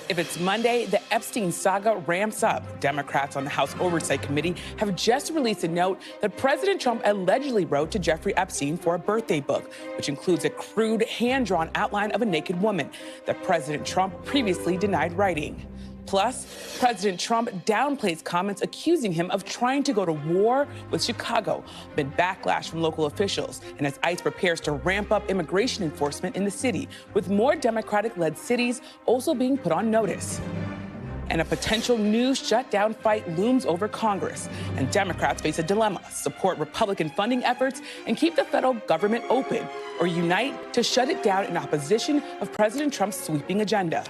If it's Monday, the Epstein saga ramps up. Democrats on the House Oversight Committee have just released a note that President Trump allegedly wrote to Jeffrey Epstein for a birthday book, which includes a crude, hand-drawn outline of a naked woman that President Trump previously denied writing. Plus, President Trump downplays comments accusing him of trying to go to war with Chicago amid backlash from local officials, and as ICE prepares to ramp up immigration enforcement in the city, with more Democratic-led cities also being put on notice. And a potential new shutdown fight looms over Congress, and Democrats face a dilemma: support Republican funding efforts and keep the federal government open, or unite to shut it down in opposition of President Trump's sweeping agenda.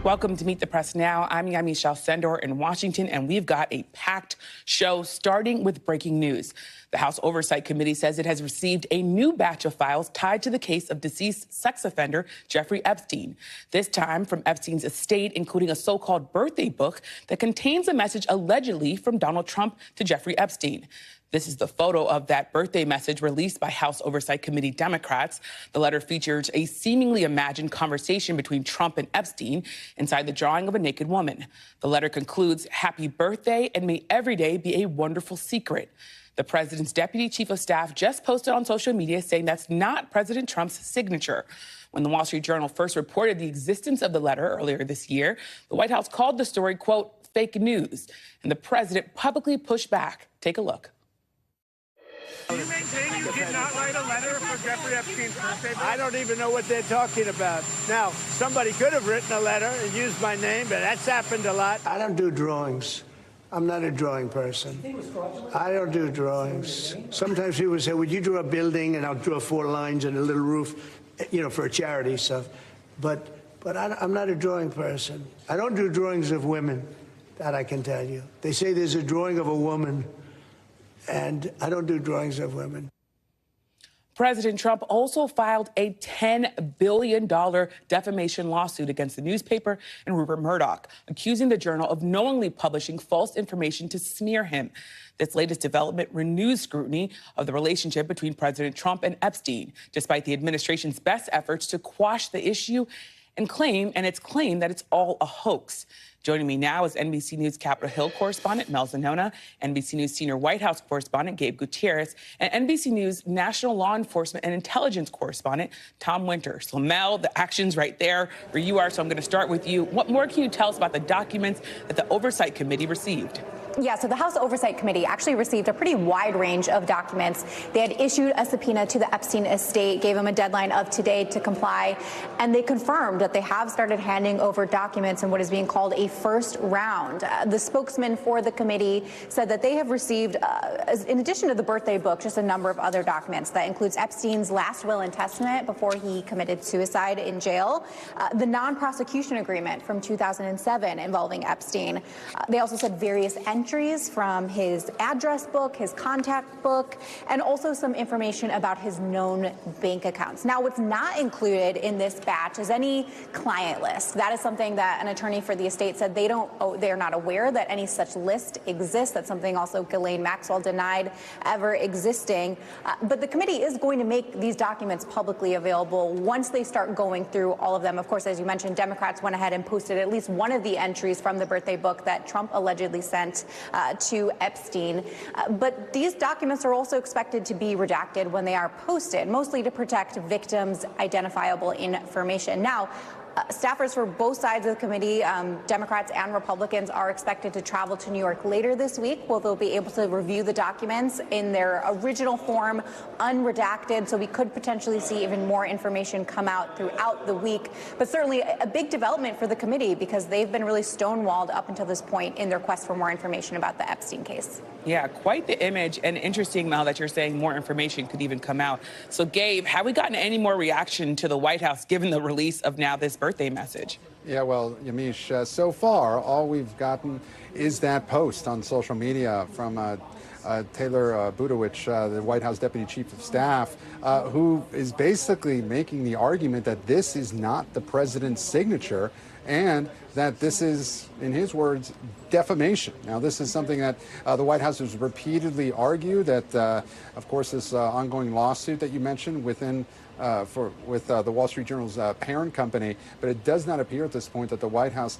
Welcome to Meet the Press Now. I'm Yami Sendor in Washington, and we've got a packed show starting with breaking news. The House Oversight Committee says it has received a new batch of files tied to the case of deceased sex offender Jeffrey Epstein. This time from Epstein's estate, including a so-called birthday book that contains a message allegedly from Donald Trump to Jeffrey Epstein. This is the photo of that birthday message released by House Oversight Committee Democrats. The letter features a seemingly imagined conversation between Trump and Epstein inside the drawing of a naked woman. The letter concludes, "Happy birthday, and may every day be a wonderful secret." The president's deputy chief of staff just posted on social media saying that's not President Trump's signature. When the Wall Street Journal first reported the existence of the letter earlier this year, the White House called the story, quote, fake news, and the president publicly pushed back. Take a look. Do you maintain you did not write a letter for Jeffrey Epstein's birthday? I don't even know what they're talking about. Now, somebody could have written a letter and used my name, but that's happened a lot. I don't do drawings. I'm not a drawing person. I don't do drawings. Sometimes people say, would you draw a building? And I'll draw 4 lines and a little roof, you know, for a charity stuff. But I'm not a drawing person. I don't do drawings of women, that I can tell you. They say there's a drawing of a woman, and I don't do drawings of women. President Trump also filed a $10 billion defamation lawsuit against the newspaper and Rupert Murdoch, accusing the Journal of knowingly publishing false information to smear him. This latest development renews scrutiny of the relationship between President Trump and Epstein, despite the administration's best efforts to quash the issue and its claim that it's all a hoax. Joining me now is NBC News Capitol Hill correspondent Mel Zanona, NBC News senior White House correspondent Gabe Gutierrez, and NBC News national law enforcement and intelligence correspondent Tom Winter. So Mel, the action's right there where you are, so I'm going to start with you. What more can you tell us about the documents that the Oversight Committee received? Yeah, so the House Oversight Committee actually received a pretty wide range of documents. They had issued a subpoena to the Epstein estate, gave them a deadline of today to comply, and they confirmed that they have started handing over documents in what is being called a first round. The spokesman for the committee said that they have received, in addition to the birthday book, just a number of other documents. That includes Epstein's last will and testament before he committed suicide in jail, the non-prosecution agreement from 2007 involving Epstein. They also said various entries from his address book, his contact book, and also some information about his known bank accounts. Now, what's not included in this batch is any client list. That is something that an attorney for the estate said they're not aware that any such list exists. That's something also Ghislaine Maxwell denied ever existing. But the committee is going to make these documents publicly available once they start going through all of them. Of course, as you mentioned, Democrats went ahead and posted at least one of the entries from the birthday book that Trump allegedly sent to Epstein. But these documents are also expected to be redacted when they are posted, mostly to protect victims' identifiable information. Now, staffers for both sides of the committee, Democrats and Republicans, are expected to travel to New York later this week, where they'll be able to review the documents in their original form, unredacted, so we could potentially see even more information come out throughout the week. But certainly a big development for the committee, because they've been really stonewalled up until this point in their quest for more information about the Epstein case. Yeah, quite the image, and interesting, Mel, that you're saying more information could even come out. So, Gabe, have we gotten any more reaction to the White House given the release of now this birthday message? Yeah, well, Yamish, so far, all we've gotten is that post on social media from Taylor Budowich, the White House Deputy Chief of Staff, who is basically making the argument that this is not the president's signature. and that this is, in his words, defamation. Now, this is something that the White House has repeatedly argued that, of course, this ongoing lawsuit that you mentioned with the Wall Street Journal's parent company, but it does not appear at this point that the White House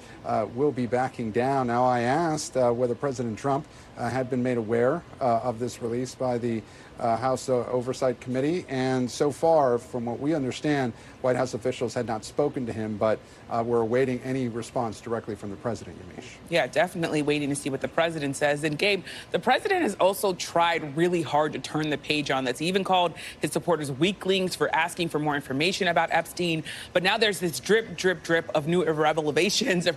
will be backing down. Now, I asked whether President Trump had been made aware of this release by the House Oversight Committee, and so far, from what we understand, White House officials had not spoken to him, but we're awaiting any response directly from the president, Yamiche. Yeah, definitely waiting to see what the president says. And Gabe, the president has also tried really hard to turn the page on this. He even called his supporters weaklings for asking for more information about Epstein. But now there's this drip, drip, drip of new revelations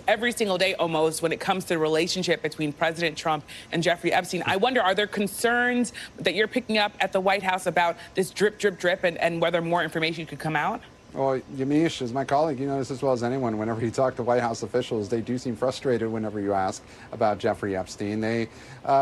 every single day almost when it comes to the relationship between President Trump and Jeffrey Epstein. I wonder, are there concerns that you're picking up at the White House about this drip, drip, drip and whether more information could come out? Well, Yamiche, as my colleague, you know this as well as anyone, whenever you talk to White House officials, they do seem frustrated whenever you ask about Jeffrey Epstein. They,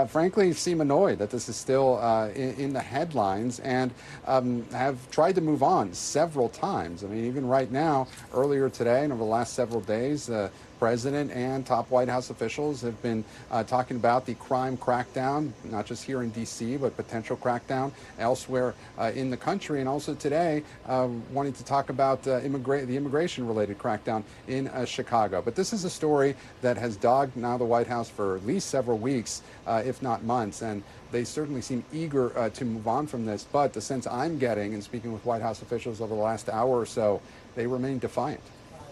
frankly, seem annoyed that this is still in the headlines and have tried to move on several times. I mean, even right now, earlier today and over the last several days, the president and top White House officials have been talking about the crime crackdown, not just here in D.C., but potential crackdown elsewhere in the country. And also today, wanting to talk about the immigration-related crackdown in Chicago. But this is a story that has dogged now the White House for at least several weeks, if not months. And they certainly seem eager to move on from this. But the sense I'm getting, and speaking with White House officials over the last hour or so, they remain defiant.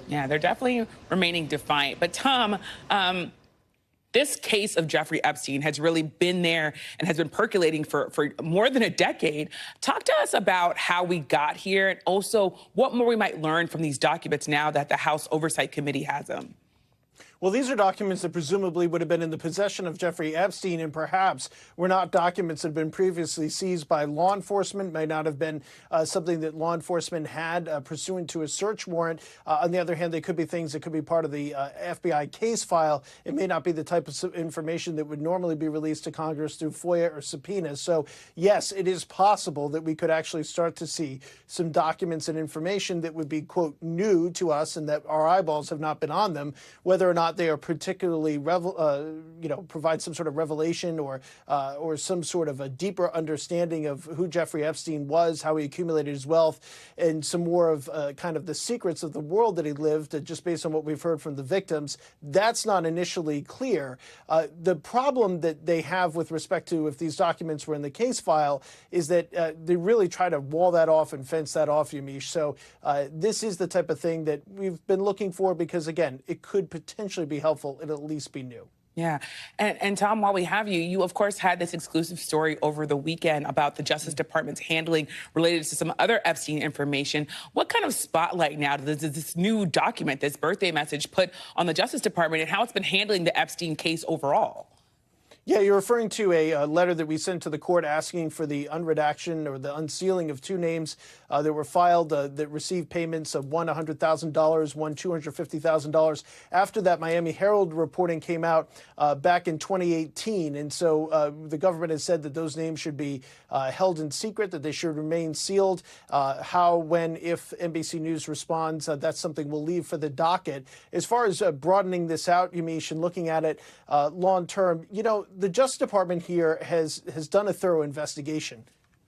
Yeah, they're definitely remaining defiant. But Tom, this case of Jeffrey Epstein has really been there and has been percolating for more than a decade. Talk to us about how we got here and also what more we might learn from these documents now that the House Oversight Committee has them. Well, these are documents that presumably would have been in the possession of Jeffrey Epstein and perhaps were not documents that had been previously seized by law enforcement, may not have been something that law enforcement had pursuant to a search warrant. On the other hand, they could be things that could be part of the FBI case file. It may not be the type of information that would normally be released to Congress through FOIA or subpoenas. So, yes, it is possible that we could actually start to see some documents and information that would be, quote, new to us and that our eyeballs have not been on them, whether or not they are particularly, provide some sort of revelation or some sort of a deeper understanding of who Jeffrey Epstein was, how he accumulated his wealth, and some more of kind of the secrets of the world that he lived, just based on what we've heard from the victims. That's not initially clear. The problem that they have with respect to if these documents were in the case file is that they really try to wall that off and fence that off, Yamiche. So this is the type of thing that we've been looking for because, again, it could potentially be helpful and at least be new. Yeah. And Tom, while we have you, you, of course, had this exclusive story over the weekend about the Justice Department's handling related to some other Epstein information. What kind of spotlight now does this new document, this birthday message, put on the Justice Department and how it's been handling the Epstein case overall? Yeah, you're referring to a letter that we sent to the court asking for the unredaction or the unsealing of two names that were filed that received payments of one $100,000, one $250,000. After that, Miami Herald reporting came out back in 2018. And so the government has said that those names should be held in secret, that they should remain sealed. How, when, if NBC News responds, that's something we'll leave for the docket. As far as broadening this out, Yamiche, and looking at it long term, the Justice Department here has done a thorough investigation,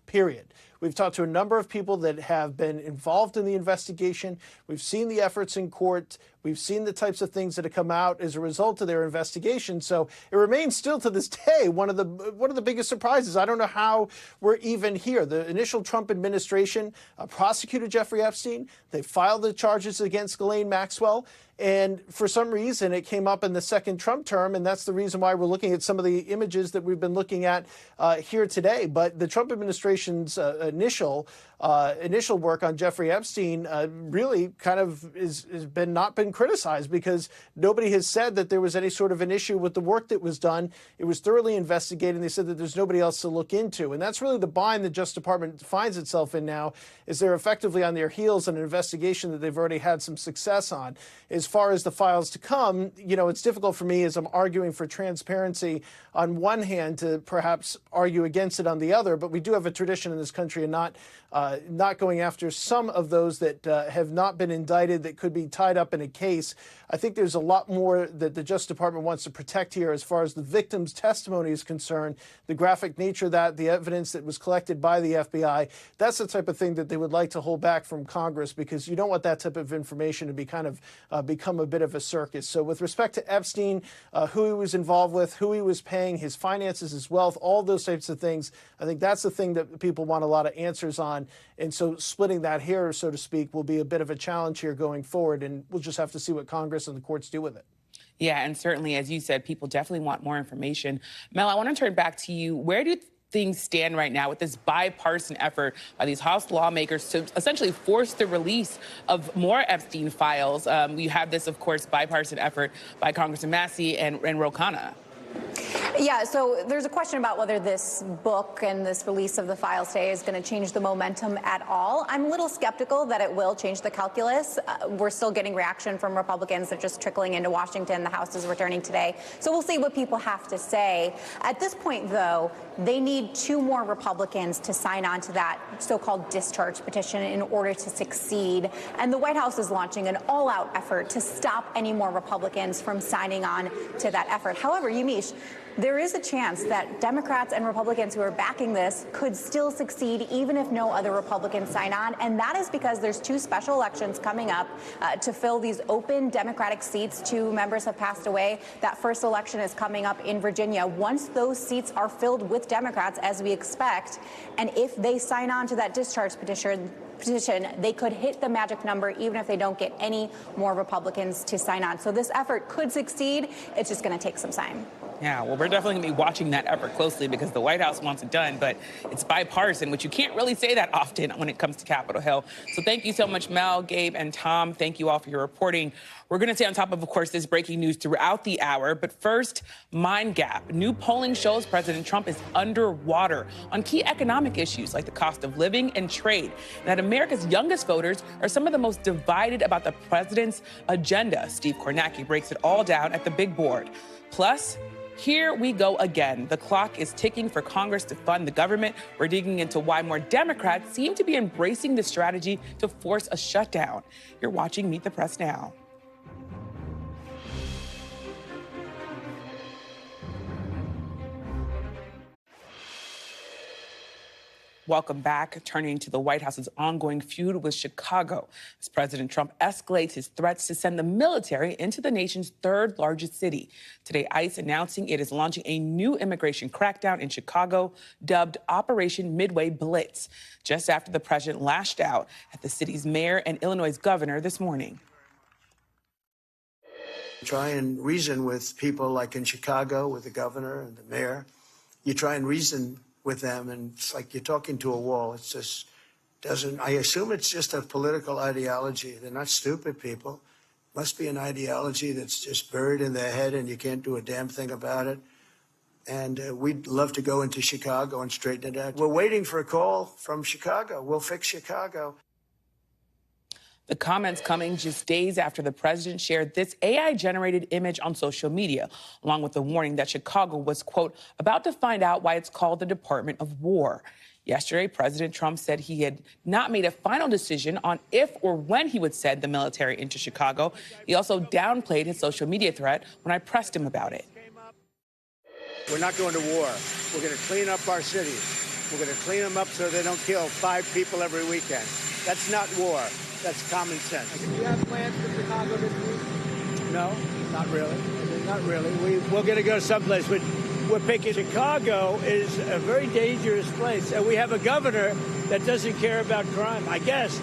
period. We've talked to a number of people that have been involved in the investigation. We've seen the efforts in court. We've seen the types of things that have come out as a result of their investigation. So it remains still to this day one of the biggest surprises. I don't know how we're even here. The initial Trump administration prosecuted Jeffrey Epstein. They filed the charges against Ghislaine Maxwell. And for some reason, it came up in the second Trump term, and that's the reason why we're looking at some of the images that we've been looking at here today. But the Trump administration's initial work on Jeffrey Epstein really kind of has not been criticized because nobody has said that there was any sort of an issue with the work that was done. It was thoroughly investigated, and they said that there's nobody else to look into. And that's really the bind the Justice Department finds itself in now, is they're effectively on their heels in an investigation that they've already had some success on. As far as the files to come, it's difficult for me as I'm arguing for transparency on one hand to perhaps argue against it on the other, but we do have a tradition in this country country and not going after some of those that have not been indicted that could be tied up in a case. I think there's a lot more that the Justice Department wants to protect here as far as the victim's testimony is concerned, the graphic nature of that, the evidence that was collected by the FBI. That's the type of thing that they would like to hold back from Congress, because you don't want that type of information to be kind of become a bit of a circus. So with respect to Epstein, who he was involved with, who he was paying, his finances, his wealth, all those types of things, I think that's the thing that people want a lot of answers on. And so splitting that hair, so to speak, will be a bit of a challenge here going forward. And we'll just have to see what Congress and the courts do with it. Yeah, and certainly, as you said, people definitely want more information. Mel, I want to turn back to you. Where do things stand right now with this bipartisan effort by these House lawmakers to essentially force the release of more Epstein files? You have this, of course, bipartisan effort by Congressman Massey and Ro Khanna. Yeah, so there's a question about whether this book and this release of the files today is going to change the momentum at all. I'm a little skeptical that it will change the calculus. We're still getting reaction from Republicans. They're just trickling into Washington. The House is returning today. So we'll see what people have to say. At this point, though, they need 2 more Republicans to sign on to that so-called discharge petition in order to succeed. And the White House is launching an all-out effort to stop any more Republicans from signing on to that effort. However, Yamiche, there is a chance that Democrats and Republicans who are backing this could still succeed even if no other Republicans sign on. And that is because there's 2 special elections coming up to fill these open Democratic seats. 2 members have passed away. That first election is coming up in Virginia. Once those seats are filled with Democrats, as we expect, and if they sign on to that discharge petition, they could hit the magic number even if they don't get any more Republicans to sign on. So this effort could succeed. It's just going to take some time. Yeah, well, we're definitely going to be watching that effort closely because the White House wants it done, but it's bipartisan, which you can't really say that often when it comes to Capitol Hill. So thank you so much, Mel, Gabe, and Tom. Thank you all for your reporting. We're going to stay on top of course, this breaking news throughout the hour. But first, mind gap. New polling shows President Trump is underwater on key economic issues like the cost of living and trade. And that America's youngest voters are some of the most divided about the president's agenda. Steve Kornacki breaks it all down at the big board. Plus, here we go again. The clock is ticking for Congress to fund the government. We're digging into why more Democrats seem to be embracing the strategy to force a shutdown. You're watching Meet the Press now. Welcome back. Turning to the White House's ongoing feud with Chicago, as President Trump escalates his threats to send the military into the nation's 3rd largest city. Today, ICE announcing it is launching a new immigration crackdown in Chicago, dubbed Operation Midway Blitz, just after the president lashed out at the city's mayor and Illinois' governor this morning. Try and reason with people like in Chicago with the governor and the mayor. You try and reason with them, and it's like you're talking to a wall. It's just doesn't. I assume it's just a political ideology. They're not stupid people. Must be an ideology that's just buried in their head, and you can't do a damn thing about it. And we'd love to go into Chicago and straighten it out. We're waiting for a call from Chicago. We'll fix Chicago. The comments coming just days after the president shared this AI-generated image on social media, along with the warning that Chicago was, quote, about to find out why it's called the Department of War. Yesterday, President Trump said he had not made a final decision on if or when he would send the military into Chicago. He also downplayed his social media threat when I pressed him about it. We're not going to war. We're going to clean up our cities. We're going to clean them up so they don't kill 5 people every weekend. That's not war. That's common sense. Do you have plans for Chicago this week? No, not really. Not really. We're going to go someplace, but we're picking. Chicago is a very dangerous place, and we have a governor that doesn't care about crime. I guess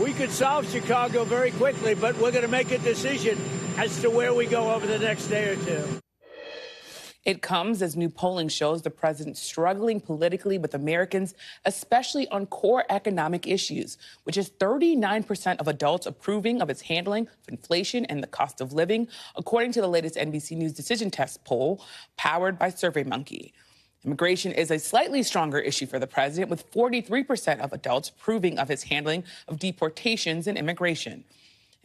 we could solve Chicago very quickly, but we're going to make a decision as to where we go over the next day or 2. It comes as new polling shows the president struggling politically with Americans, especially on core economic issues, which is 39% of adults approving of its handling of inflation and the cost of living, according to the latest NBC News Decision Desk poll powered by SurveyMonkey. Immigration is a slightly stronger issue for the president, with 43% of adults approving of his handling of deportations and immigration.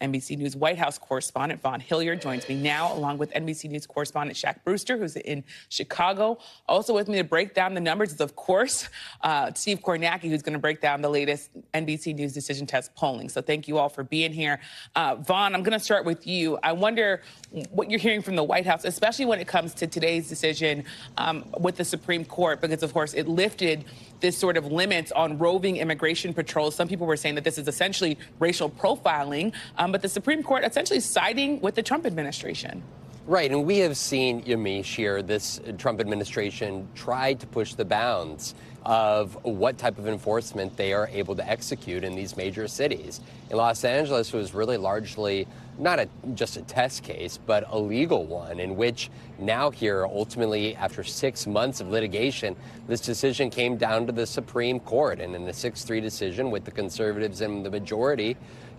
NBC News White House correspondent Vaughn Hilliard joins me now, along with NBC News correspondent Shaq Brewster, who's in Chicago. Also with me to break down the numbers is, of course, Steve Kornacki, who's going to break down the latest NBC News Decision Test polling. So thank you all for being here. Vaughn, I'm going to start with you. I wonder what you're hearing from the White House, especially when it comes to today's decision with the Supreme Court, because, of course, it lifted this sort of limits on roving immigration patrols. Some people were saying that this is essentially racial profiling, but the Supreme Court essentially siding with the Trump administration. Right, and we have seen, Yamiche, here, this Trump administration try to push the bounds of what type of enforcement they are able to execute in these major cities. In Los Angeles, it was really largely not just a test case, but a legal one in which now here, ultimately, after 6 months of litigation, this decision came down to the Supreme Court. And in a 6-3 decision with the conservatives and the majority,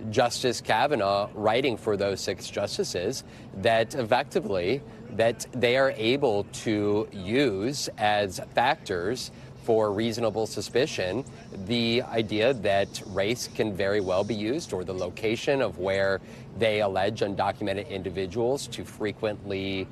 Justice Kavanaugh writing for those 6 justices that effectively that they are able to use as factors for reasonable suspicion the idea that race can very well be used, or the location of where they allege undocumented individuals to frequently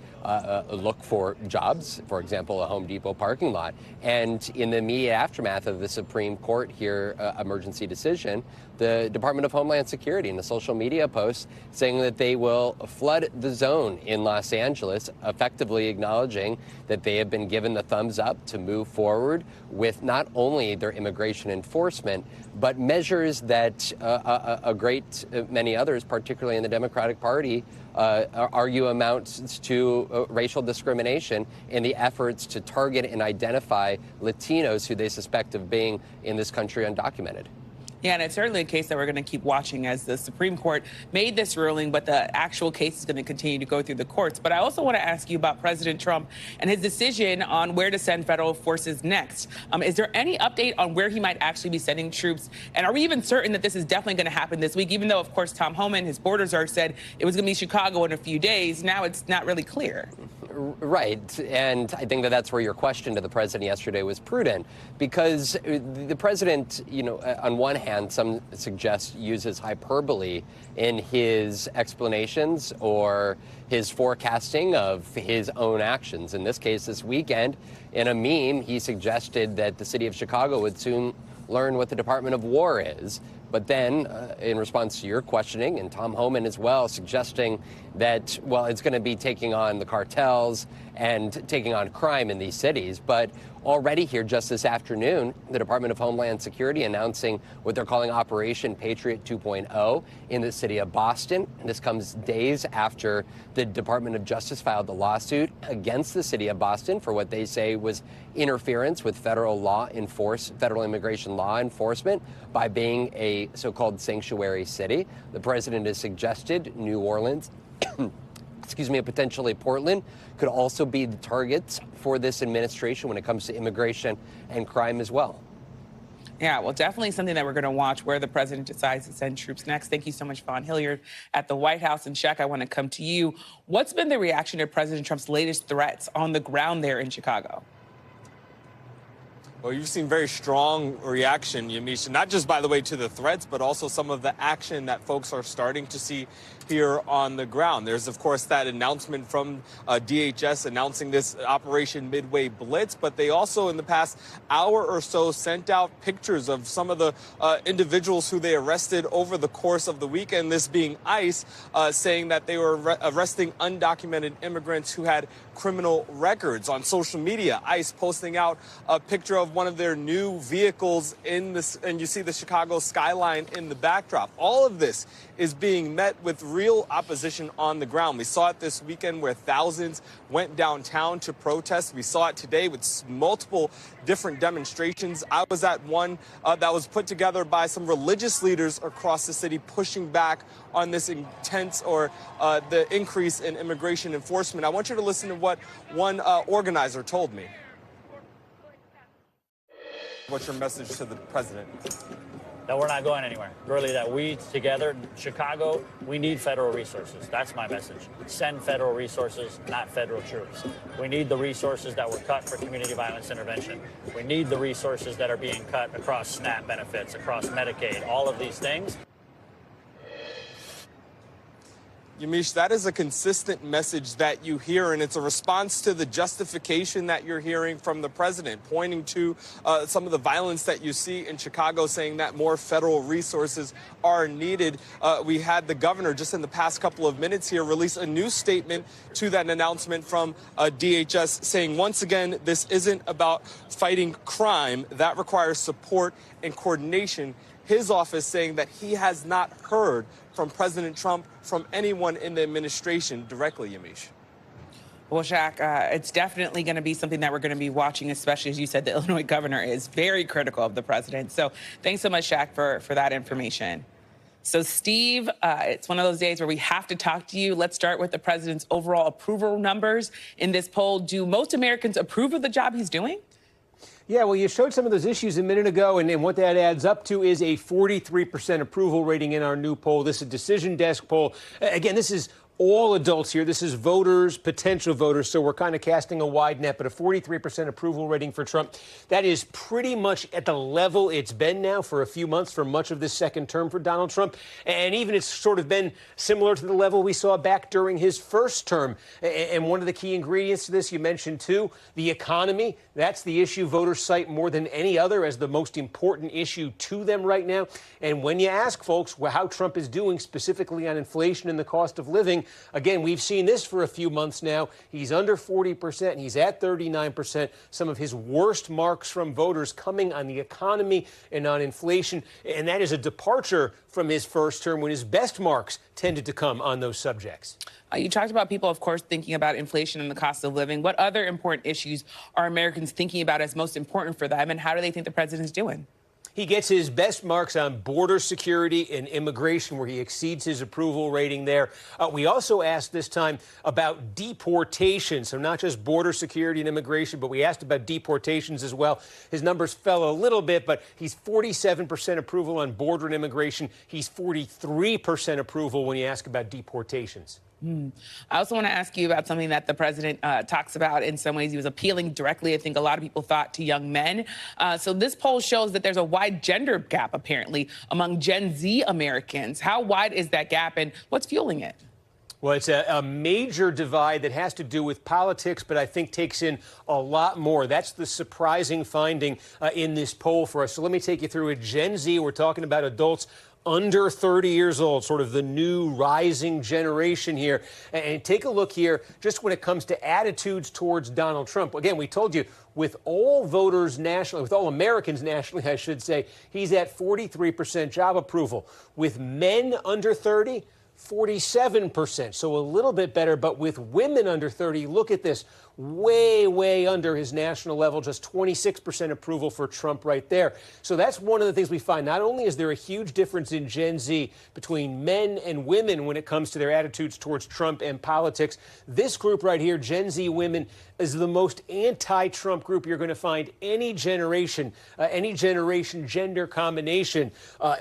look for jobs, for example, a Home Depot parking lot. And in the immediate aftermath of the Supreme Court here emergency decision, the Department of Homeland Security in a social media post saying that they will flood the zone in Los Angeles, effectively acknowledging that they have been given the thumbs up to move forward with not only their immigration enforcement, but measures that a great many others, particularly in the Democratic Party, argue amounts to racial discrimination in the efforts to target and identify Latinos who they suspect of being in this country undocumented. Yeah, and it's certainly a case that we're going to keep watching as the Supreme Court made this ruling, but the actual case is going to continue to go through the courts. But I also want to ask you about President Trump and his decision on where to send federal forces next. Is there any update on where he might actually be sending troops? And are we even certain that this is definitely going to happen this week, even though, of course, Tom Homan, his border czar, said it was going to be Chicago in a few days? Now it's not really clear. Right. And I think that that's where your question to the president yesterday was prudent, because the president, on one hand, some suggest uses hyperbole in his explanations or his forecasting of his own actions. In this case, this weekend, in a meme, he suggested that the city of Chicago would soon learn what the Department of War is. But then, in response to your questioning, and Tom Homan as well, suggesting that, well, it's going to be taking on the cartels and taking on crime in these cities. But already here just this afternoon, the Department of Homeland Security announcing what they're calling Operation Patriot 2.0 in the city of Boston. This comes days after the Department of Justice filed the lawsuit against the city of Boston for what they say was interference with federal immigration law enforcement by being a so-called sanctuary city. The president has suggested New Orleans, and potentially Portland could also be the targets for this administration when it comes to immigration and crime as well. Yeah, well, definitely something that we're going to watch, where the president decides to send troops next. Thank you so much, Vaughn Hilliard at the White House. And Shaq, I want to come to you. What's been the reaction to President Trump's latest threats on the ground there in Chicago? Well, you've seen very strong reaction, Yamiche, not just, by the way, to the threats, but also some of the action that folks are starting to see here on the ground. There's, of course, that announcement from DHS announcing this Operation Midway Blitz, but they also, in the past hour or so, sent out pictures of some of the individuals who they arrested over the course of the weekend, this being ICE, saying that they were arresting undocumented immigrants who had criminal records. On social media, ICE posting out a picture of one of their new vehicles in this, and you see the Chicago skyline in the backdrop. All of this is being met with real opposition on the ground. We saw it this weekend where thousands went downtown to protest. We saw it today with multiple different demonstrations. I was at one that was put together by some religious leaders across the city pushing back on this intense the increase in immigration enforcement. I want you to listen to what one organizer told me. What's your message to the president? That we're not going anywhere. Really, that we together, Chicago, we need federal resources. That's my message. Send federal resources, not federal troops. We need the resources that were cut for community violence intervention. We need the resources that are being cut across SNAP benefits, across Medicaid, all of these things. Yamiche, that is a consistent message that you hear, and it's a response to the justification that you're hearing from the president, pointing to some of the violence that you see in Chicago, saying that more federal resources are needed. We had the governor just in the past couple of minutes here release a new statement to that announcement from DHS, saying once again, this isn't about fighting crime. That requires support and coordination. His office saying that he has not heard from President Trump, from anyone in the administration directly, Yamiche. Well, Shaq, it's definitely going to be something that we're going to be watching, especially, as you said, the Illinois governor is very critical of the president. So thanks so much, Shaq, for that information. So, Steve, it's one of those days where we have to talk to you. Let's start with the president's overall approval numbers in this poll. Do most Americans approve of the job he's doing? Yeah, well, you showed some of those issues a minute ago, and what that adds up to is a 43% approval rating in our new poll. This is a Decision Desk poll. Again, this is all adults here. This is voters, potential voters, so we're kind of casting a wide net, but a 43% approval rating for Trump. That is pretty much at the level it's been now for a few months for much of this second term for Donald Trump, and even it's sort of been similar to the level we saw back during his first term. And one of the key ingredients to this, you mentioned too, the economy. That's the issue voters cite more than any other as the most important issue to them right now. And when you ask folks how Trump is doing specifically on inflation and the cost of living, again, we've seen this for a few months now. He's under 40%. He's at 39%. Some of his worst marks from voters coming on the economy and on inflation. And that is a departure from his first term when his best marks tended to come on those subjects. You talked about people, of course, thinking about inflation and the cost of living. What other important issues are Americans thinking about as most important for them, and how do they think the president's doing? He gets his best marks on border security and immigration, where he exceeds his approval rating there. We also asked this time about deportation, so not just border security and immigration, but we asked about deportations as well. His numbers fell a little bit, but he's 47% approval on border and immigration. He's 43% approval when you ask about deportations. I also want to ask you about something that the president talks about. In some ways, he was appealing directly, I think a lot of people thought, to young men. So this poll shows that there's a wide gender gap, apparently, among Gen Z Americans. How wide is that gap, and what's fueling it? Well, it's a major divide that has to do with politics, but I think takes in a lot more. That's the surprising finding in this poll for us. So let me take you through it. Gen Z, we're talking about adults under 30 years old, sort of the new rising generation here. And take a look here, just when it comes to attitudes towards Donald Trump. Again, we told you, with all voters nationally, with all Americans nationally, I should say, he's at 43% job approval. With men under 30, 47%, so a little bit better. But with women under 30, look at this, way, way under his national level, just 26% approval for Trump right there. So that's one of the things we find. Not only is there a huge difference in Gen Z between men and women when it comes to their attitudes towards Trump and politics, this group right here, Gen Z women, is the most anti-Trump group you're going to find any generation gender combination.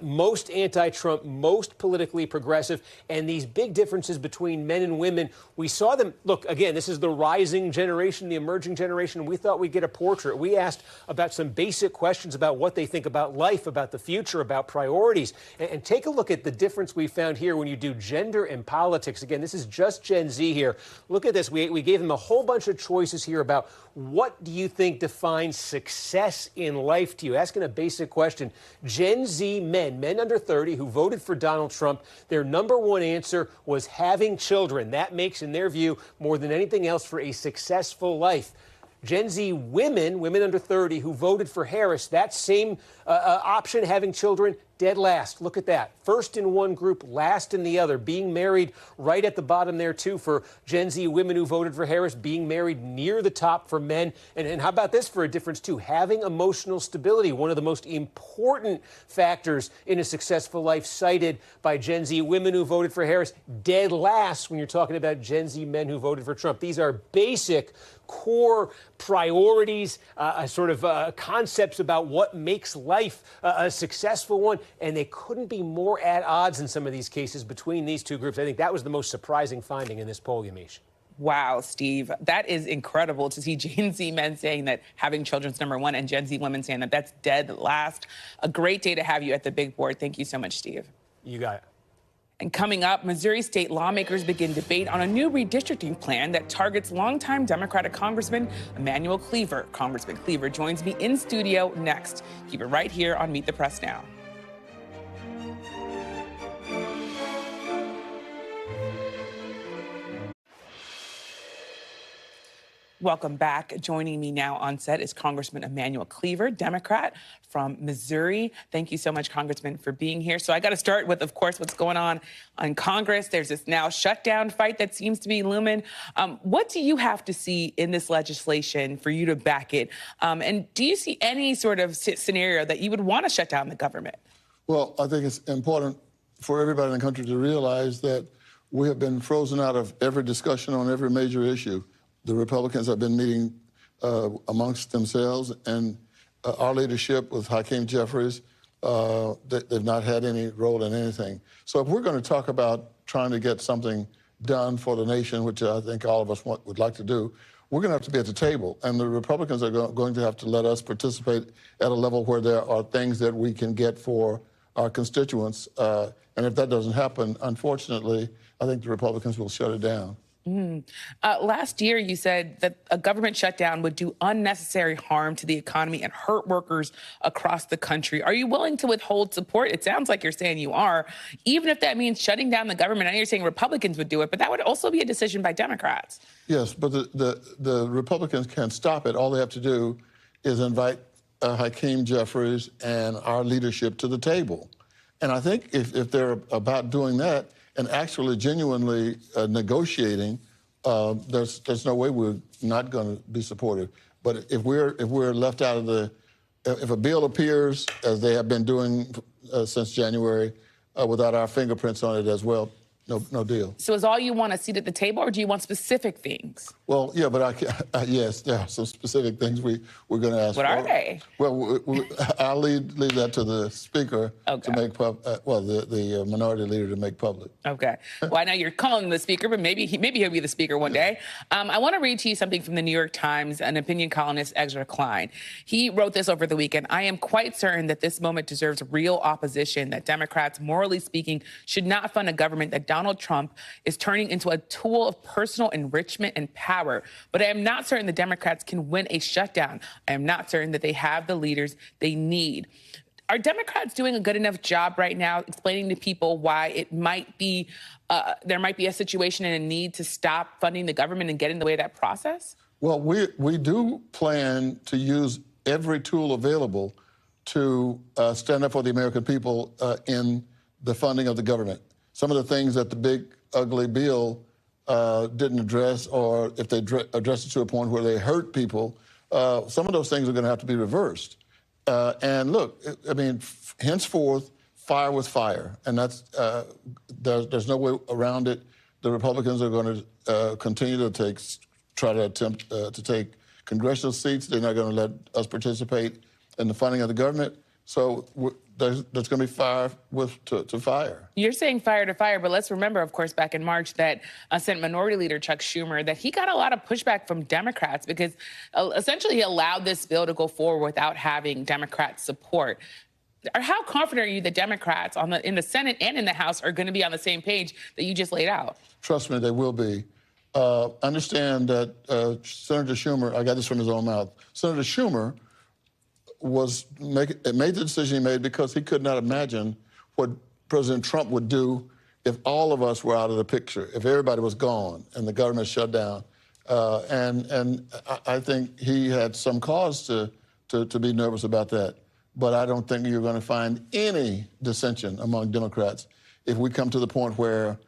Most anti-Trump, most politically progressive, and these big differences between men and women, we saw them. Look, again, this is the rising generation, the emerging generation. We thought we'd get a portrait. We asked about some basic questions about what they think about life, about the future, about priorities. And take a look at the difference we found here when you do gender and politics. Again, this is just Gen Z here. Look at this. We gave them a whole bunch of choices here about what do you think defines success in life to you? Asking a basic question. Gen Z men under 30 who voted for Donald Trump, their number one answer was having children. That makes, in their view, more than anything else for a successful life. Gen Z women under 30 who voted for Harris, that same option, having children, dead last. Look at that. First in one group, last in the other. Being married right at the bottom there, too, for Gen Z women who voted for Harris. Being married near the top for men. And how about this for a difference, too? Having emotional stability, one of the most important factors in a successful life, cited by Gen Z women who voted for Harris. Dead last when you're talking about Gen Z men who voted for Trump. These are basic core priorities, concepts about what makes life a successful one. And they couldn't be more at odds in some of these cases between these two groups. I think that was the most surprising finding in this poll, Yamiche. Wow, Steve, that is incredible to see Gen Z men saying that having children's number one and Gen Z women saying that that's dead last. A great day to have you at the big board. Thank you so much, Steve. You got it. And coming up, Missouri state lawmakers begin debate on a new redistricting plan that targets longtime Democratic Congressman Emanuel Cleaver. Congressman Cleaver joins me in studio next. Keep it right here on Meet the Press Now. Welcome back. Joining me now on set is Congressman Emanuel Cleaver, Democrat from Missouri. Thank you so much, Congressman, for being here. So I got to start with, of course, what's going on Congress. There's this now shutdown fight that seems to be looming. What do you have to see in this legislation for you to back it? And do you see any sort of scenario that you would want to shut down the government? Well, I think it's important for everybody in the country to realize that we have been frozen out of every discussion on every major issue. The Republicans have been meeting amongst themselves, and our leadership with Hakeem Jeffries, they've not had any role in anything. So if we're going to talk about trying to get something done for the nation, which I think all of us would like to do, we're going to have to be at the table. And the Republicans are going to have to let us participate at a level where there are things that we can get for our constituents. And if that doesn't happen, unfortunately, I think the Republicans will shut it down. Last year, you said that a government shutdown would do unnecessary harm to the economy and hurt workers across the country. Are you willing to withhold support? It sounds like you're saying you are, even if that means shutting down the government. I know you're saying Republicans would do it, but that would also be a decision by Democrats. Yes, but the Republicans can stop it. All they have to do is invite Hakeem Jeffries and our leadership to the table. And I think if they're about doing that, and actually genuinely negotiating, there's no way we're not going to be supportive. But if we're left out of if a bill appears, as they have been doing since January, without our fingerprints on it as well, no deal. So is all you want a seat at the table, or do you want specific things? Well, yeah, but yes, there are some specific things we're going to ask for. What are they? Well, I'll leave that to the speaker to make the minority leader to make public. Okay. Well, I know you're calling him the speaker, but maybe he'll be the speaker one day. I want to read to you something from the New York Times, an opinion columnist, Ezra Klein. He wrote this over the weekend. I am quite certain that this moment deserves real opposition, that Democrats, morally speaking, should not fund a government that Donald Trump is turning into a tool of personal enrichment and power. But I am not certain the Democrats can win a shutdown. I am not certain that they have the leaders they need. Are Democrats doing a good enough job right now explaining to people why it might be there might be a situation and a need to stop funding the government and get in the way of that process? Well, we do plan to use every tool available to stand up for the American people in the funding of the government. Some of the things that the big, ugly bill didn't address, or if they addressed it to a point where they hurt people, some of those things are going to have to be reversed. And look, I mean, henceforth, fire with fire. And that's there's no way around it. The Republicans are going to continue to try to attempt to take congressional seats. They're not going to let us participate in the funding of the government. So there's going to be fire to fire. You're saying fire to fire, but let's remember, of course, back in March that Senate Minority Leader Chuck Schumer, that he got a lot of pushback from Democrats because essentially he allowed this bill to go forward without having Democrat support. How confident are you that Democrats in the Senate and in the House are going to be on the same page that you just laid out? Trust me, they will be. Understand that Senator Schumer, I got this from his own mouth, Senator Schumer made the decision he made because he could not imagine what President Trump would do if all of us were out of the picture, if everybody was gone and the government shut down. And I think he had some cause to be nervous about that. But I don't think you're going to find any dissension among Democrats if we come to the point where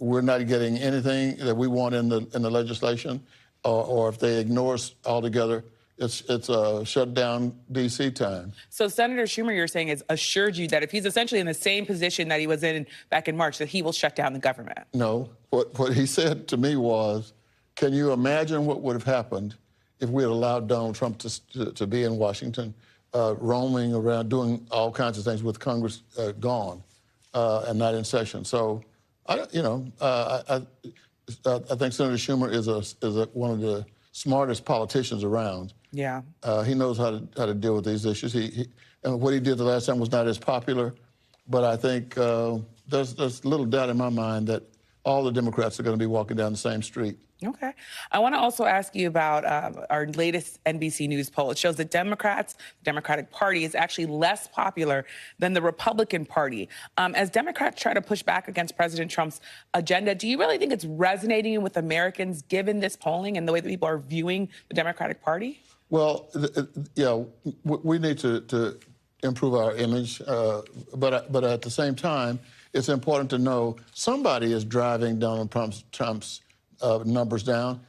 we're not getting anything that we want in the legislation, or if they ignore us altogether. It's a shutdown D.C. time. So Senator Schumer, you're saying, has assured you that if he's essentially in the same position that he was in back in March, that he will shut down the government? No. What he said to me was, can you imagine what would have happened if we had allowed Donald Trump to be in Washington, roaming around, doing all kinds of things with Congress gone and not in session? So, I think Senator Schumer is one of the smartest politicians around. Yeah. He knows how to deal with these issues. And what he did the last time was not as popular, but I think there's little doubt in my mind that all the Democrats are going to be walking down the same street. Okay. I want to also ask you about our latest NBC News poll. It shows that the Democratic Party, is actually less popular than the Republican Party. As Democrats try to push back against President Trump's agenda, do you really think it's resonating with Americans given this polling and the way that people are viewing the Democratic Party? Well, we need to improve our image, but at the same time, it's important to know somebody is driving Donald Trump's numbers down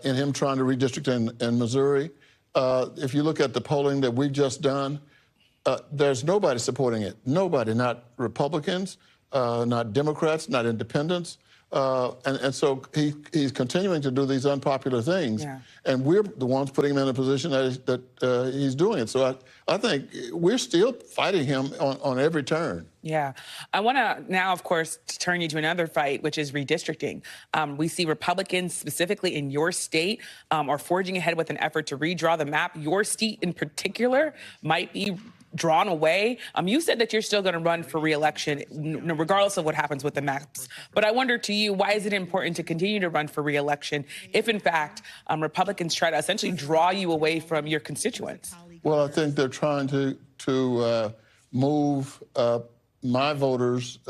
in him trying to redistrict in Missouri. If you look at the polling that we've just done, there's nobody supporting it. Nobody, not Republicans, not Democrats, not independents. And so he's continuing to do these unpopular things, yeah. And we're the ones putting him in a position that he's doing it. So I think we're still fighting him on every turn. Yeah. I want to now, of course, turn you to another fight, which is redistricting. We see Republicans, specifically in your state, are forging ahead with an effort to redraw the map. Your state in particular might be drawn away. You said that you're still going to run for re-election, regardless of what happens with the maps. But I wonder to you, why is it important to continue to run for re-election if, in fact, Republicans try to essentially draw you away from your constituents? Well, I think they're trying to move my voters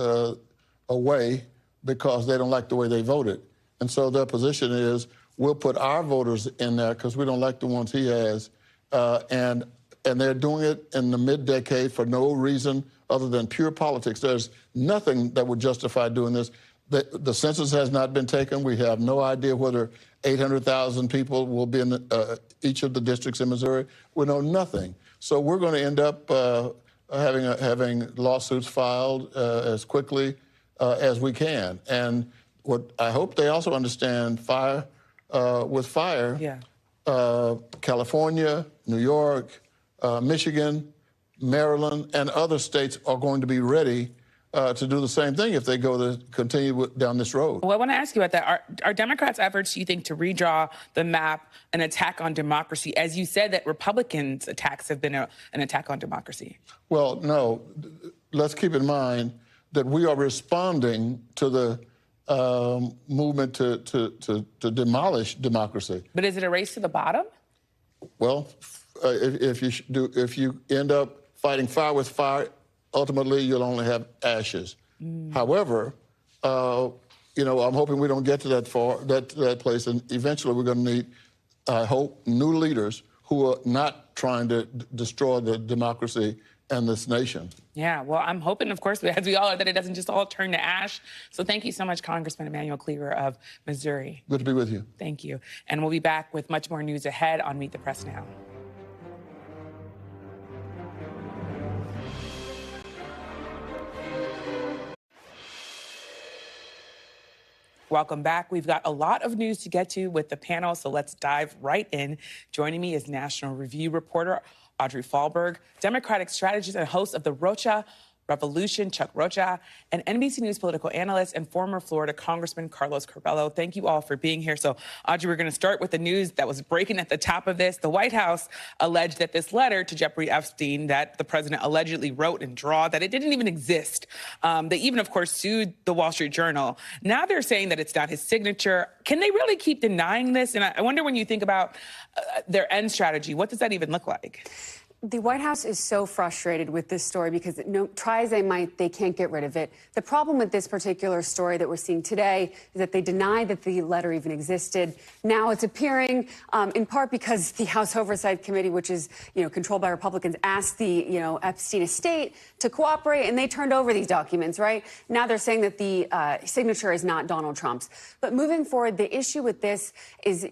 away because they don't like the way they voted. And so their position is, we'll put our voters in there because we don't like the ones he has. And they're doing it in the mid-decade for no reason other than pure politics. There's nothing that would justify doing this. The census has not been taken. We have no idea whether 800,000 people will be in each of the districts in Missouri. We know nothing. So we're going to end up having lawsuits filed as quickly as we can. And what I hope they also understand, with fire, yeah. California, New York, Michigan, Maryland, and other states are going to be ready to do the same thing if they go to continue down this road. Well, I want to ask you about that. Are Democrats' efforts, do you think, to redraw the map an attack on democracy? As you said, that Republicans' attacks have been an attack on democracy. Well, no. Let's keep in mind that we are responding to the movement to demolish democracy. But is it a race to the bottom? Well, if you end up fighting fire with fire, ultimately you'll only have ashes. However, I'm hoping we don't get to that place, and eventually we're going to need, I hope, new leaders who are not trying to destroy the democracy and this nation. Yeah, well, I'm hoping, of course, as we all are, that it doesn't just all turn to ash. So thank you so much, Congressman Emanuel Cleaver of Missouri. Good to be with you. Thank you. And we'll be back with much more news ahead on Meet the Press Now. Welcome back. We've got a lot of news to get to with the panel, so let's dive right in. Joining me is National Review reporter Audrey Fahlberg, Democratic strategist and host of the Rocha Revolution, Chuck Rocha, and NBC News political analyst and former Florida Congressman Carlos Curbelo. Thank you all for being here. So, Audrey, we're going to start with the news that was breaking at the top of this. The White House alleged that this letter to Jeffrey Epstein that the president allegedly wrote and drew, that it didn't even exist. They even, of course, sued the Wall Street Journal. Now they're saying that it's not his signature. Can they really keep denying this? And I wonder, when you think about their end strategy, what does that even look like? The White House is so frustrated with this story because try as they might, they can't get rid of it. The problem with this particular story that we're seeing today is that they deny that the letter even existed. Now it's appearing in part because the House Oversight Committee, which is controlled by Republicans, asked the Epstein estate to cooperate, and they turned over these documents. Right now, they're saying that the signature is not Donald Trump's. But moving forward, the issue with this is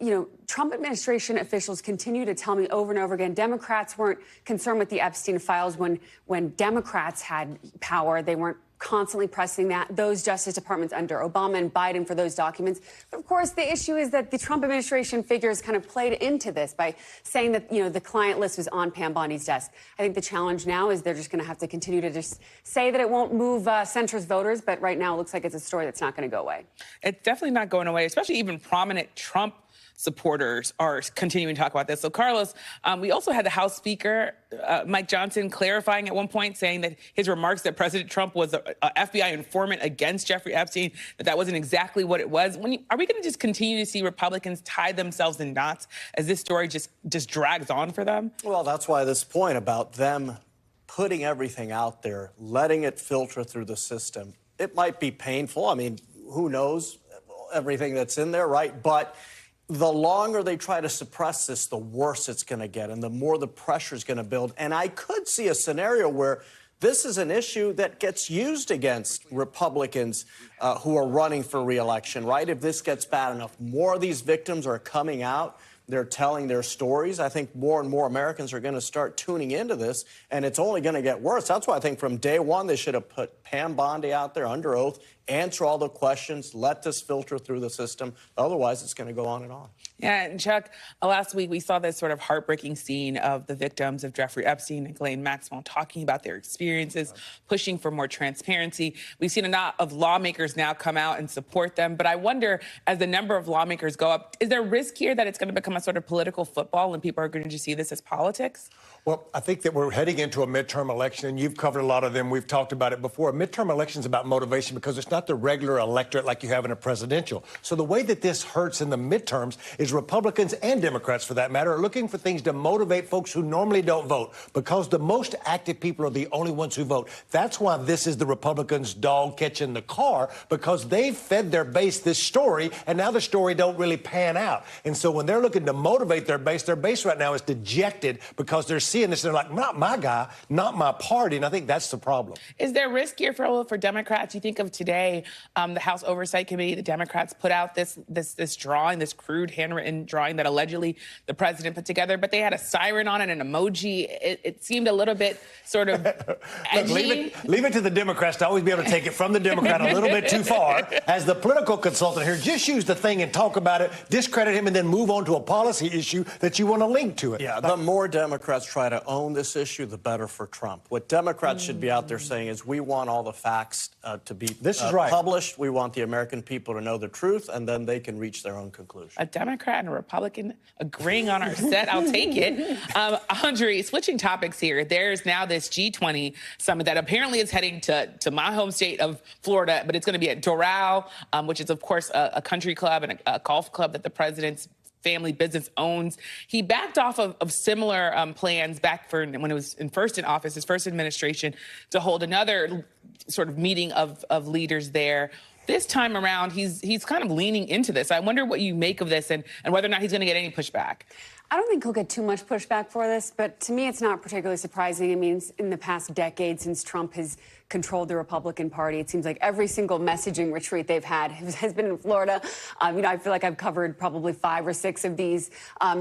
Trump administration officials continue to tell me over and over again, Democrats weren't concerned with the Epstein files when Democrats had power. They weren't constantly pressing those Justice Departments under Obama and Biden for those documents. But of course, the issue is that the Trump administration figures kind of played into this by saying that, the client list was on Pam Bondi's desk. I think the challenge now is they're just going to have to continue to just say that it won't move centrist voters. But right now, it looks like it's a story that's not going to go away. It's definitely not going away, especially even prominent Trump supporters are continuing to talk about this. So, Carlos, we also had the House Speaker, Mike Johnson, clarifying at one point, saying that his remarks that President Trump was an FBI informant against Jeffrey Epstein, that wasn't exactly what it was. Are we going to just continue to see Republicans tie themselves in knots as this story just drags on for them? Well, that's why this point about them putting everything out there, letting it filter through the system, it might be painful. I mean, who knows everything that's in there, right? But the longer they try to suppress this, the worse it's going to get and the more the pressure is going to build. And I could see a scenario where this is an issue that gets used against Republicans who are running for re-election, right? If this gets bad enough, more of these victims are coming out. They're telling their stories. I think more and more Americans are going to start tuning into this, and it's only going to get worse. That's why I think from day one they should have put Pam Bondi out there under oath, answer all the questions, let this filter through the system. Otherwise, it's going to go on and on. Yeah, and Chuck, last week we saw this sort of heartbreaking scene of the victims of Jeffrey Epstein and Ghislaine Maxwell talking about their experiences, pushing for more transparency. We've seen a lot of lawmakers now come out and support them. But I wonder, as the number of lawmakers go up, is there risk here that it's going to become a sort of political football and people are going to just see this as politics? Well, I think that we're heading into a midterm election, and you've covered a lot of them. We've talked about it before. A midterm election is about motivation because it's not the regular electorate like you have in a presidential. So the way that this hurts in the midterms is Republicans and Democrats, for that matter, are looking for things to motivate folks who normally don't vote because the most active people are the only ones who vote. That's why this is the Republicans' dog catching the car, because they've fed their base this story, and now the story don't really pan out. And so when they're looking to motivate their base right now is dejected because they're seeing this, and they're like, not my guy, not my party, and I think that's the problem. Is there risk here for Democrats? You think of today, the House Oversight Committee, the Democrats put out this drawing, this crude handwritten drawing that allegedly the president put together, but they had a siren on it, an emoji. It seemed a little bit sort of edgy. Look, leave it to the Democrats to always be able to take it from the Democrat a little bit too far. As the political consultant here, just use the thing and talk about it, discredit him, and then move on to a policy issue that you want to link to it. Yeah, the more Democrats try to own this issue, the better for Trump. What Democrats should be out there saying is we want all the facts to be published. We want the American people to know the truth, and then they can reach their own conclusion. A Democrat and a Republican agreeing on our set. I'll take it. Andre, switching topics here. There's now this G20 summit that apparently is heading to my home state of Florida, but it's going to be at Doral, which is, of course, a country club and a golf club that the president's family business owns. He backed off of similar plans back for when it was first in office, his first administration, to hold another sort of meeting of leaders there. This time around, he's kind of leaning into this. I wonder what you make of this and whether or not he's going to get any pushback. I don't think he'll get too much pushback for this, but to me, it's not particularly surprising. I mean, in the past decade, since Trump has controlled the Republican Party, it seems like every single messaging retreat they've had has been in Florida. I feel like I've covered probably 5 or 6 of these.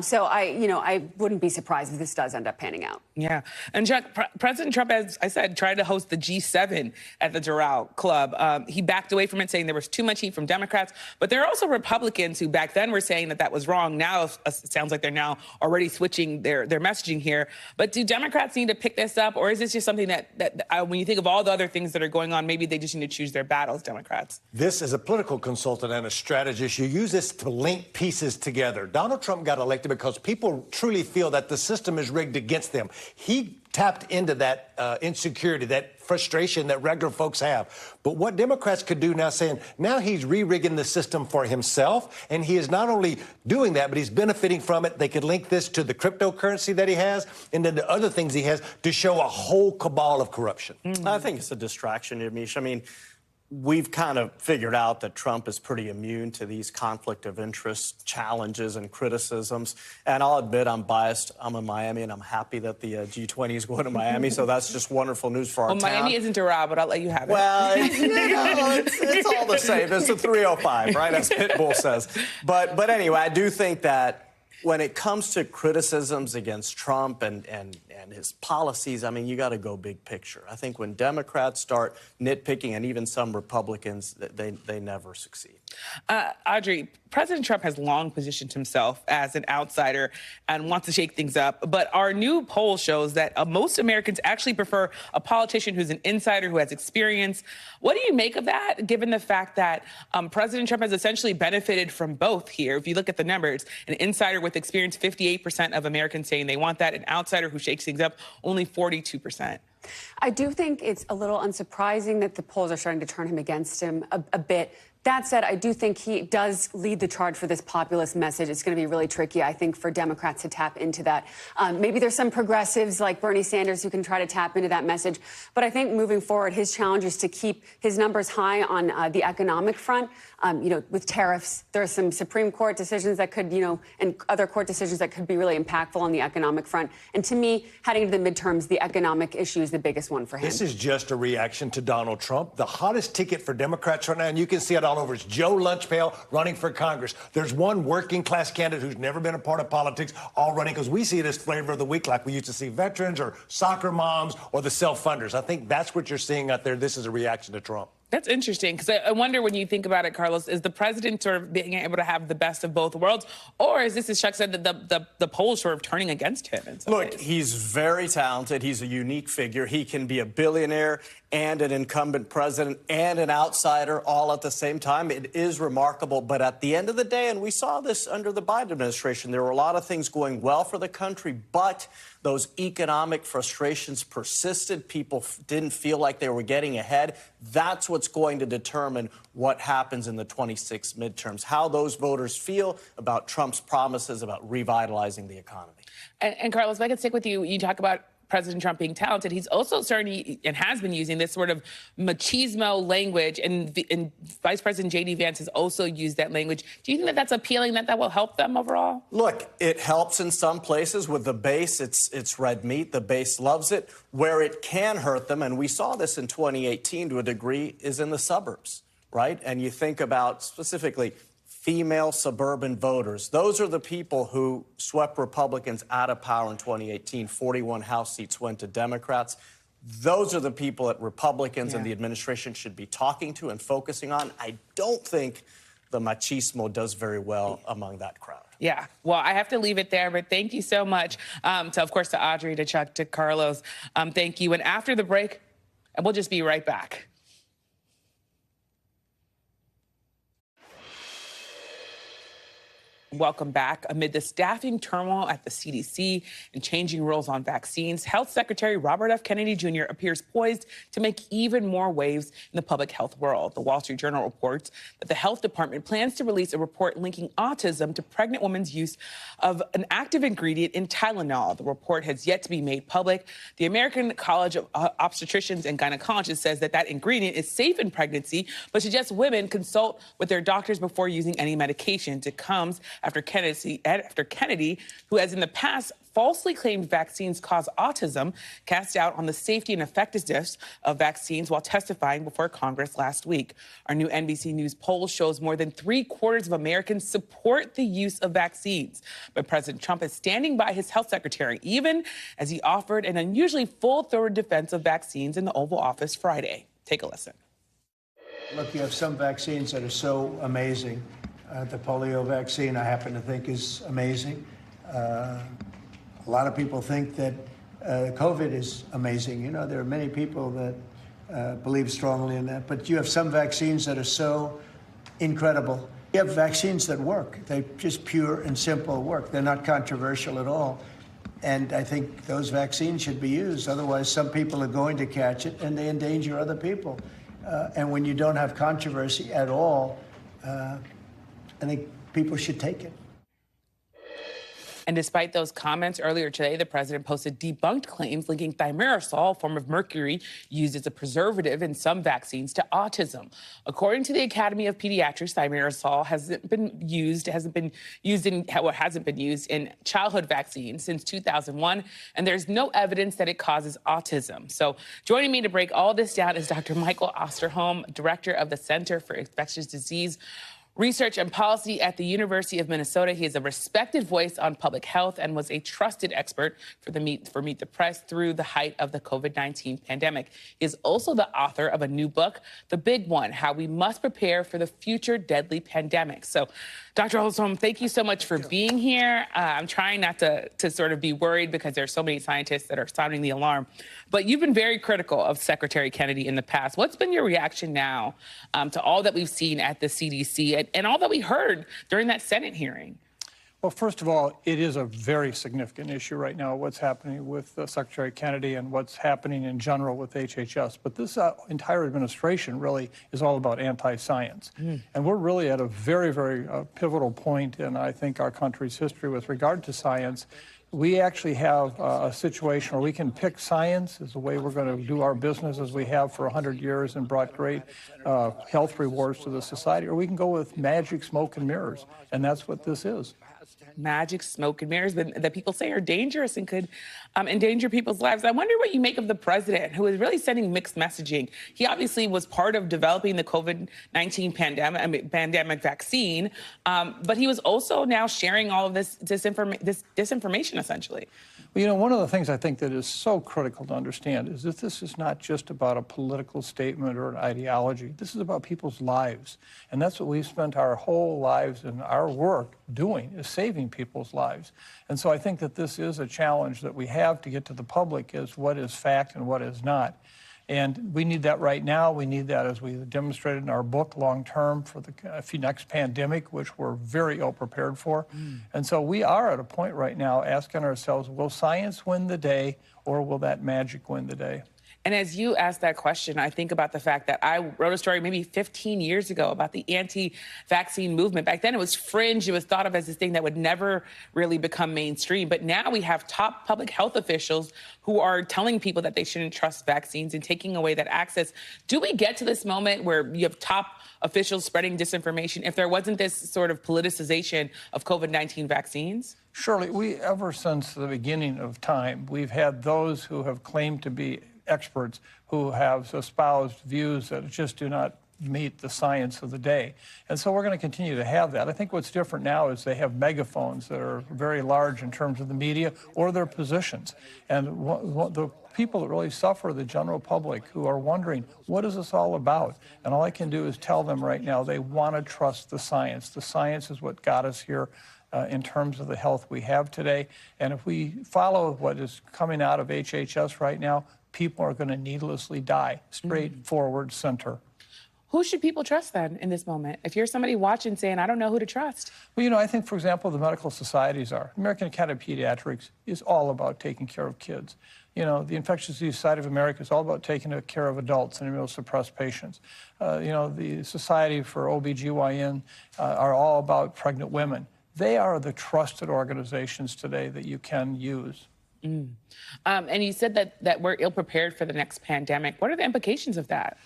So I wouldn't be surprised if this does end up panning out. Yeah. And Chuck, President Trump, as I said, tried to host the G7 at the Doral Club. He backed away from it, saying there was too much heat from Democrats. But there are also Republicans who back then were saying that was wrong. Now it sounds like they're now already switching their messaging here. But do Democrats need to pick this up, or is this just something that when you think of all the other things that are going on, maybe they just need to choose their battles, Democrats? This, as a political consultant and a strategist, you use this to link pieces together. Donald Trump got elected because people truly feel that the system is rigged against them. He tapped into that insecurity, that frustration that regular folks have. But what Democrats could do now, saying now he's re-rigging the system for himself, and he is not only doing that, but he's benefiting from it. They could link this to the cryptocurrency that he has and then the other things he has to show a whole cabal of corruption. I think it's a distraction, Yamiche. I mean, we've kind of figured out that Trump is pretty immune to these conflict of interest challenges and criticisms. And I'll admit I'm biased. I'm in Miami, and I'm happy that the G20 is going to Miami. So that's just wonderful news for our town. Miami isn't Doral, but I'll let you have it. Well, it's all the same. It's a 305, right, as Pitbull says. But anyway, I do think that when it comes to criticisms against Trump and his policies, I mean, you got to go big picture. I think when Democrats start nitpicking, and even some Republicans, they never succeed. Audrey, President Trump has long positioned himself as an outsider and wants to shake things up. But our new poll shows that most Americans actually prefer a politician who's an insider, who has experience. What do you make of that, given the fact that President Trump has essentially benefited from both here? If you look at the numbers, an insider with experience, 58% of Americans saying they want that. An outsider who shakes things up, only 42%. I do think it's a little unsurprising that the polls are starting to turn him against him a bit. That said, I do think he does lead the charge for this populist message. It's going to be really tricky, I think, for Democrats to tap into that. Maybe there's some progressives like Bernie Sanders who can try to tap into that message. But I think moving forward, his challenge is to keep his numbers high on the economic front. With tariffs, there are some Supreme Court decisions that could, and other court decisions that could be really impactful on the economic front. And to me, heading into the midterms, the economic issue is the biggest one for him. This is just a reaction to Donald Trump. The hottest ticket for Democrats right now, and you can see it all over, is Joe Lunchpail running for Congress. There's one working class candidate who's never been a part of politics, all running because we see it as flavor of the week, like we used to see veterans or soccer moms or the self-funders. I think that's what you're seeing out there. This is a reaction to Trump. That's interesting, because I wonder, when you think about it, Carlos, is the president sort of being able to have the best of both worlds, or is this, as Chuck said, the polls sort of turning against him in some Look, ways? he's very talented. He's a unique figure. He can be a billionaire and an incumbent president and an outsider all at the same time. It is remarkable. But at the end of the day, and we saw this under the Biden administration, there were a lot of things going well for the country, but those economic frustrations persisted. People didn't feel like they were getting ahead. That's what's going to determine what happens in the 26 midterms, how those voters feel about Trump's promises about revitalizing the economy. And Carlos, if I could stick with you, you talk about President Trump being talented. He's also starting and has been using this sort of machismo language, and Vice President J.D. Vance has also used that language. Do you think that that's appealing, that will help them overall? Look, it helps in some places. With the base, it's red meat. The base loves it. Where it can hurt them, and we saw this in 2018 to a degree, is in the suburbs, right? And you think about specifically female suburban voters. Those are the people who swept Republicans out of power in 2018. 41 House seats went to Democrats. Those are the people that Republicans and the administration should be talking to and focusing on. I don't think the machismo does very well among that crowd. Yeah, well, I have to leave it there, but thank you so much. Of course, to Audrey, to Chuck, to Carlos, thank you. And after the break, we'll just be right back. Welcome back. Amid the staffing turmoil at the CDC and changing rules on vaccines, Health Secretary Robert F. Kennedy Jr. appears poised to make even more waves in the public health world. The Wall Street Journal reports that the health department plans to release a report linking autism to pregnant women's use of an active ingredient in Tylenol. The report has yet to be made public. The American College of Obstetricians and Gynecologists says that ingredient is safe in pregnancy, but suggests women consult with their doctors before using any medications. It comes after Kennedy, who has in the past falsely claimed vaccines cause autism, cast doubt on the safety and effectiveness of vaccines while testifying before Congress last week. Our new NBC News poll shows more than 3/4 of Americans support the use of vaccines. But President Trump is standing by his health secretary, even as he offered an unusually full-throated defense of vaccines in the Oval Office Friday. Take a listen. Look, you have some vaccines that are so amazing. The polio vaccine, I happen to think, is amazing. A lot of people think that COVID is amazing. You know, there are many people that believe strongly in that. But you have some vaccines that are so incredible. You have vaccines that work. They just pure and simple work. They're not controversial at all. And I think those vaccines should be used. Otherwise, some people are going to catch it, and they endanger other people. And when you don't have controversy at all, I think people should take it. And despite those comments earlier today, the president posted debunked claims linking thimerosal, a form of mercury used as a preservative in some vaccines, to autism. According to the Academy of Pediatrics, thimerosal hasn't been used in childhood vaccines since 2001, and there's no evidence that it causes autism. So joining me to break all this down is Dr. Michael Osterholm, director of the Center for Infectious Disease research and policy at the University of Minnesota. He is a respected voice on public health and was a trusted expert for Meet the Press through the height of the COVID-19 pandemic. He is also the author of a new book, The Big One, How We Must Prepare for the Future Deadly Pandemic. So, Dr. Holzholm, thank you so much for being here. I'm trying not to sort of be worried because there are so many scientists that are sounding the alarm. But you've been very critical of Secretary Kennedy in the past. What's been your reaction now to all that we've seen at the CDC and all that we heard during that Senate hearing? Well, first of all, it is a very significant issue right now, what's happening with Secretary Kennedy and what's happening in general with HHS. But this entire administration really is all about anti-science. And we're really at a very, very pivotal point in, I think, our country's history with regard to science. We actually have a situation where we can pick science as the way we're going to do our business as we have for 100 years and brought great health rewards to the society, or we can go with magic, smoke, and mirrors. And that's what this is. Magic, smoke, and mirrors that people say are dangerous and could endanger people's lives. I wonder what you make of the president, who is really sending mixed messaging. He obviously was part of developing the COVID-19 pandemic vaccine, but he was also now sharing all of this disinformation, essentially. Well, you know, one of the things I think that is so critical to understand is that this is not just about a political statement or an ideology. This is about people's lives. And that's what we've spent our whole lives and our work doing, is saving people's lives. And so I think that this is a challenge that we have to get to the public, is what is fact and what is not. And we need that right now. We need that, as we demonstrated in our book, long-term for the next pandemic, which we're very ill-prepared for. And so we are at a point right now asking ourselves, will science win the day, or will that magic win the day? And as you ask that question, I think about the fact that I wrote a story maybe 15 years ago about the anti-vaccine movement. Back then it was fringe. It was thought of as this thing that would never really become mainstream. But now we have top public health officials who are telling people that they shouldn't trust vaccines and taking away that access. Do we get to this moment where you have top officials spreading disinformation if there wasn't this sort of politicization of COVID-19 vaccines? Surely, ever since the beginning of time, we've had those who have claimed to be experts who have espoused views that just do not meet the science of the day. And so we're going to continue to have that. I think what's different now is they have megaphones that are very large in terms of the media or their positions. And the people that really suffer, the general public, who are wondering, what is this all about? And all I can do is tell them right now they want to trust the science. The science is what got us here in terms of the health we have today. And if we follow what is coming out of HHS right now, people are going to needlessly die. Straightforward center. Who should people trust then in this moment? If you're somebody watching saying, I don't know who to trust. Well, you know, I think, for example, the medical societies are. American Academy of Pediatrics is all about taking care of kids. You know, the Infectious Disease Society of America is all about taking care of adults and immunosuppressed patients. You know, the Society for OBGYN are all about pregnant women. They are the trusted organizations today that you can use. And you said that we're ill-prepared for the next pandemic. What are the implications of that?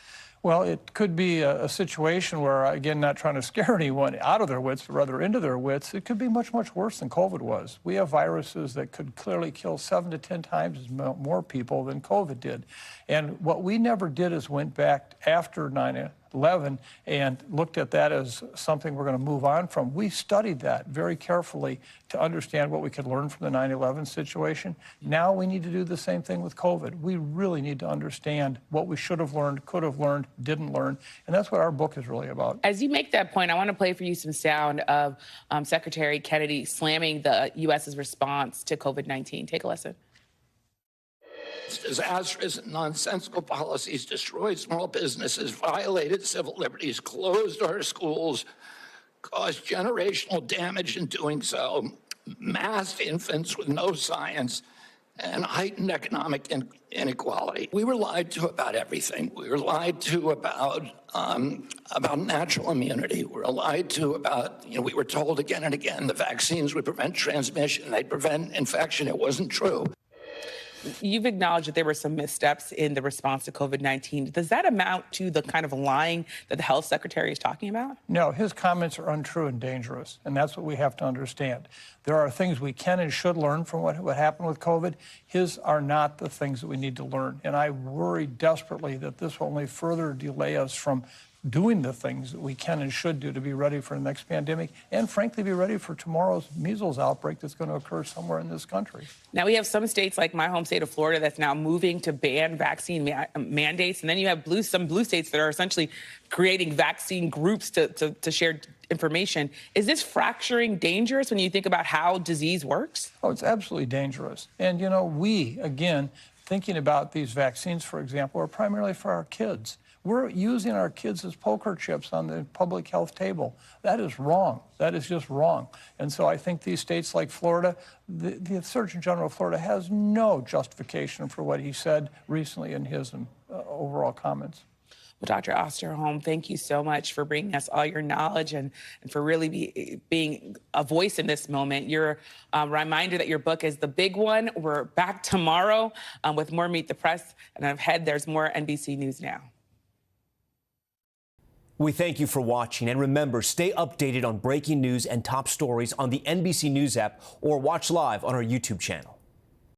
Well, it could be a situation where, again, not trying to scare anyone out of their wits, but rather into their wits, it could be much, much worse than COVID was. We have viruses that could clearly kill 7 to 10 times as more people than COVID did. And what we never did is went back after 9/11 and looked at that as something we're going to move on from. We studied that very carefully to understand what we could learn from the 9/11 situation. Now we need to do the same thing with COVID. We really need to understand what we should have learned, could have learned, didn't learn. And that's what our book is really about. As you make that point, I want to play for you some sound of Secretary Kennedy slamming the U.S.'s response to COVID-19. Take a listen. Disastrous and nonsensical policies destroyed small businesses, violated civil liberties, closed our schools, caused generational damage in doing so, massed infants with no science, and heightened economic inequality. We were lied to about everything. We were lied to about natural immunity. We were lied to about, we were told again and again the vaccines would prevent transmission, they'd prevent infection. It wasn't true. You've acknowledged that there were some missteps in the response to COVID-19. Does that amount to the kind of lying that the health secretary is talking about? No, his comments are untrue and dangerous, and that's what we have to understand. There are things we can and should learn from what happened with COVID. His are not the things that we need to learn, and I worry desperately that this will only further delay us from doing the things that we can and should do to be ready for the next pandemic and, frankly, be ready for tomorrow's measles outbreak that's going to occur somewhere in this country. Now, we have some states like my home state of Florida that's now moving to ban vaccine mandates. And then you have some blue states that are essentially creating vaccine groups to share information. Is this fracturing dangerous when you think about how disease works? Oh, it's absolutely dangerous. And, you know, we, again, thinking about these vaccines, for example, are primarily for our kids. We're using our kids as poker chips on the public health table. That is wrong. That is just wrong. And so I think these states like Florida, the Surgeon General of Florida has no justification for what he said recently in his overall comments. Well, Dr. Osterholm, thank you so much for bringing us all your knowledge and for really being a voice in this moment. Your reminder that your book is the big one. We're back tomorrow with more Meet the Press. And ahead, there's more NBC News Now. We thank you for watching, and remember, stay updated on breaking news and top stories on the NBC News app or watch live on our YouTube channel.